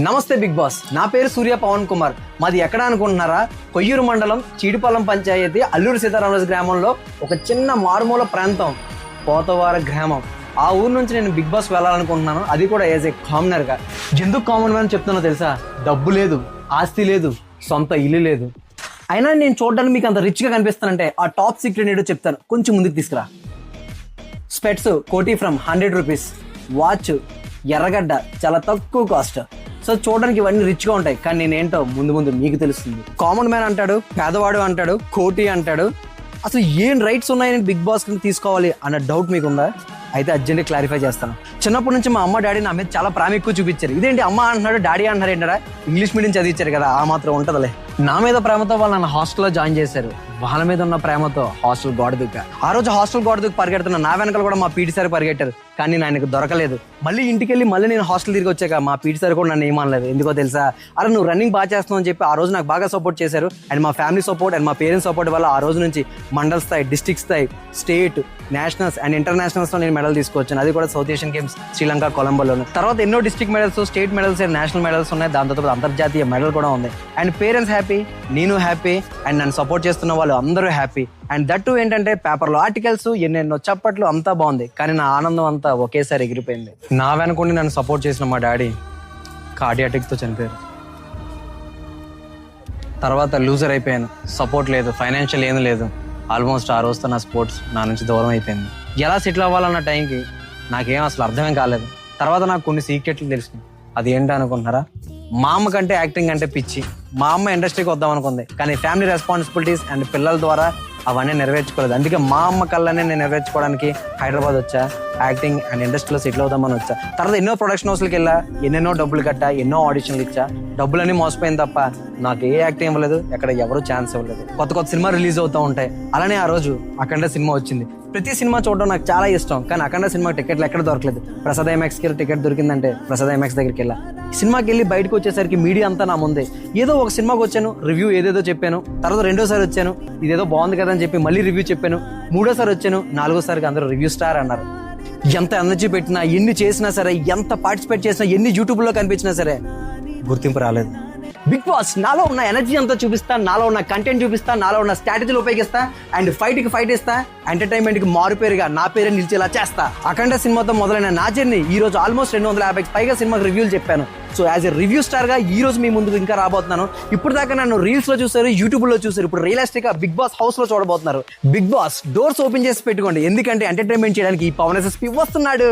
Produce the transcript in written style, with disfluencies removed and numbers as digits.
నమస్తే big boss. నా పేరు సూర్య పవన్ కుమార్. మాది ఎక్కడ అనుకుంటున్నారా? కొయ్యూరు మండలం చీడిపాలెం పంచాయతీ అల్లూరు సీతారామరాజు గ్రామంలో ఒక చిన్న మారుమూల ప్రాంతం పోతవార గ్రామం. ఆ ఊరు నుంచి నేను బిగ్ బాస్ వెళ్ళాలనుకుంటున్నాను, అది కూడా యాజ్ ఏ కామనర్గా. ఎందుకు కామన్ మ్యాన్ చెప్తున్నా తెలుసా? డబ్బు లేదు, ఆస్తి లేదు, సొంత ఇల్లు లేదు. అయినా నేను చూడడానికి మీకు అంత రిచ్గా కనిపిస్తానంటే ఆ టాప్ సీక్రెట్ ఏంటో చెప్తాను, కొంచెం ముందుకు తీసుకురా. స్పెట్స్ కోటి ఫ్రమ్ 100 రూపీస్, వాచ్ ఎర్రగడ్డ చాలా తక్కువ కాస్ట్. సో చూడడానికి ఇవన్నీ రిచ్గా ఉంటాయి, కానీ నేనేంటో ముందు ముందు మీకు తెలుస్తుంది. కామన్ మ్యాన్ అంటాడు, పేదవాడు అంటాడు, కోటి అంటాడు. అసలు ఏం రైట్స్ ఉన్నాయని బిగ్ బాస్ తీసుకోవాలి అన్న డౌట్ మీకు ఉందా? అయితే అర్జెంట్గా క్లారిఫై చేస్తాను. చిన్నప్పటి నుంచి మా అమ్మ డాడీ నా మీద చాలా ప్రేమ ఎక్కువ చూపించారు. ఇదేంటి అమ్మ అంటున్నాడు డాడీ అంటున్నారు ఏంటరా? ఇంగ్లీష్ మీడియం చదివించారు కదా, ఆ మాత్రం ఉంటుందిలే. నా మీద ప్రేమతో వాళ్ళు నన్ను హాస్టల్లో జాయిన్ చేశారు. వాళ్ళ మీద ఉన్న ప్రేమతో హాస్టల్ గోడ దుక్క. ఆ రోజు హాస్టల్ గోడ దుక్కి పరిగెడుతున్నా నా వెనకాల కూడా మా పీటీ సార్ పరిగెట్టారు, కానీ ఆయనకు దొరకలేదు. మళ్ళీ ఇంటికి వెళ్ళి మళ్ళీ నేను హాస్టల్ తిరిగి వచ్చాక మా పీటీ సార్ కూడా నన్ను ఏమనలేదు. ఎందుకో తెలుసా? అరే నువ్వు రన్నింగ్ బాగా చేస్తున్నావు అని చెప్పి ఆ రోజు నాకు బాగా సపోర్ట్ చేశారు. అండ్ మా ఫ్యామిలీ సపోర్ట్ అండ్ మా పేరెంట్స్ సపోర్ట్ వల్ల ఆ రోజు నుంచి మండల్ స్థాయి, డిస్ట్రిక్ట్ స్థాయి, స్టేట్, నేషనల్స్ అండ్ ఇంటర్నేషనల్స్ లో నేను మెడల్ తీసుకొచ్చాను. అది కూడా సౌత్ ఏషియన్ గేమ్స్ శ్రీలంక కొలంబోలోను. తర్వాత ఎన్నో district medals, state medals and national medals ఉన్నాయి. దాంతో అంతర్జాతీయ మెడల్ కూడా ఉంది. అండ్ పేరెంట్స్ హ్యాపీ, నేను హ్యాపీ, అండ్ నన్ను సపోర్ట్ చేస్తున్న వాళ్ళు అందరూ హ్యాపీ. అండ్ దట్టు ఏంటంటే పేపర్లో ఆర్టికల్స్, ఎన్నెన్నో చప్పట్లు, అంతా బాగుంది. కానీ నా ఆనందం అంతా ఒకేసారి ఎగిరిపోయింది. నా వెనుకుండి నన్ను సపోర్ట్ చేసిన మా డాడీ కార్డియాటిక్తో చనిపోయారు. తర్వాత లూజర్ అయిపోయాను, సపోర్ట్ లేదు, ఫైనాన్షియల్ ఏం లేదు. ఆల్మోస్ట్ ఆ రోజుతో నా స్పోర్ట్స్ నా నుంచి దూరం అయిపోయింది. ఎలా సెటిల్ అవ్వాలన్న టైంకి నాకేం అసలు అర్థమే కాలేదు. తర్వాత నాకు కొన్ని సీక్రెట్లు తెలిసినాయి. అది ఏంటి అనుకుంటున్నారా? మా అమ్మ కంటే యాక్టింగ్ అంటే పిచ్చి. మా అమ్మ ఇండస్ట్రీకి వద్దాం అనుకుంది, కానీ ఫ్యామిలీ రెస్పాన్సిబిలిటీస్ అండ్ పిల్లల ద్వారా అవన్నీ నెరవేర్చుకోలేదు. అందుకే మా అమ్మ కళ్ళనే నేను నెరవేర్చుకోవడానికి హైదరాబాద్ వచ్చా, యాక్టింగ్ అండ్ ఇండస్ట్రీలో సెటిల్ అవుదామని వచ్చా. తర్వాత ఎన్నో ప్రొడక్షన్ హౌస్లకి వెళ్ళా, ఎన్నెన్నో డబ్బులు కట్టా, ఎన్నో ఆడిషన్లు ఇచ్చా. డబ్బులన్నీ మోసపోయింది తప్ప నాకు ఏ యాక్టింగ్ ఇవ్వలేదు, ఎక్కడ ఎవరు ఛాన్స్ ఇవ్వలేదు. కొత్త కొత్త సినిమా రిలీజ్ అవుతూ ఉంటాయి. అలానే ఆ రోజు అఖండ సినిమా వచ్చింది. ప్రతి సినిమా చూడడం నాకు చాలా ఇష్టం, కానీ అఖండ సినిమా టికెట్లు ఎక్కడ దొరకలేదు. ప్రసాద్ ఐమాక్స్కి టికెట్ దొరికిందంటే ప్రసాద్ ఐమాక్స్ దగ్గరికి వెళ్ళా. సినిమాకి వెళ్ళి బయటకు వచ్చేసరికి మీడియా అంతా నా ముందే. ఏదో ఒక సినిమాకి వచ్చాను, రివ్యూ ఏదేదో చెప్పాను. తర్వాత రెండోసారి వచ్చాను, ఇదేదో బాగుంది కదా అని చెప్పి మళ్ళీ రివ్యూ చెప్పాను. మూడోసారి వచ్చాను, నాలుగోసారికి అందరూ రివ్యూ స్టార్ అన్నారు. ఎంత ఎనర్జీ పెట్టినా, ఎన్ని చేసినా సరే, ఎంత పార్టిసిపేట్ చేసినా, ఎన్ని యూట్యూబ్లో కనిపించినా సరే గుర్తింపు రాలేదు. బిగ్ బాస్ నాలో ఉన్న ఎనర్జీ అంతా చూపిస్తా, నాలో ఉన్న కంటెంట్ చూపిస్తా, నాలో ఉన్న స్ట్రాటజీలు ఉపయోగిస్తా, అండ్ ఫైట్కి ఫైట్ ఇస్తా, ఎంటర్టైన్మెంట్కి మారు పేరుగా నా పేరు నిలిచేలా చేస్తా. అఖండ సినిమాతో మొదలైన నా జర్నీ ఈ రోజు ఆల్మోస్ట్ 250కి పైగా సినిమాకి రివ్యూలు చెప్పాను. సో యాజ్ ఎ రివ్యూ స్టార్గా ఈ రోజు మీ ముందుకు ఇంకా రాబోతున్నాను. ఇప్పుడు దాకా నన్ను రీల్స్లో చూసారు, యూట్యూబ్లో చూసారు, ఇప్పుడు రియలిస్టిక్గా బిగ్ బాస్ హౌస్లో చూడబోతున్నారు. బిగ్ బాస్ డోర్స్ ఓపెన్ చేసి పెట్టుకోండి, ఎందుకంటే ఎంటర్టైన్మెంట్ చేయడానికి ఈ పవన్ SSP వస్తున్నాడు.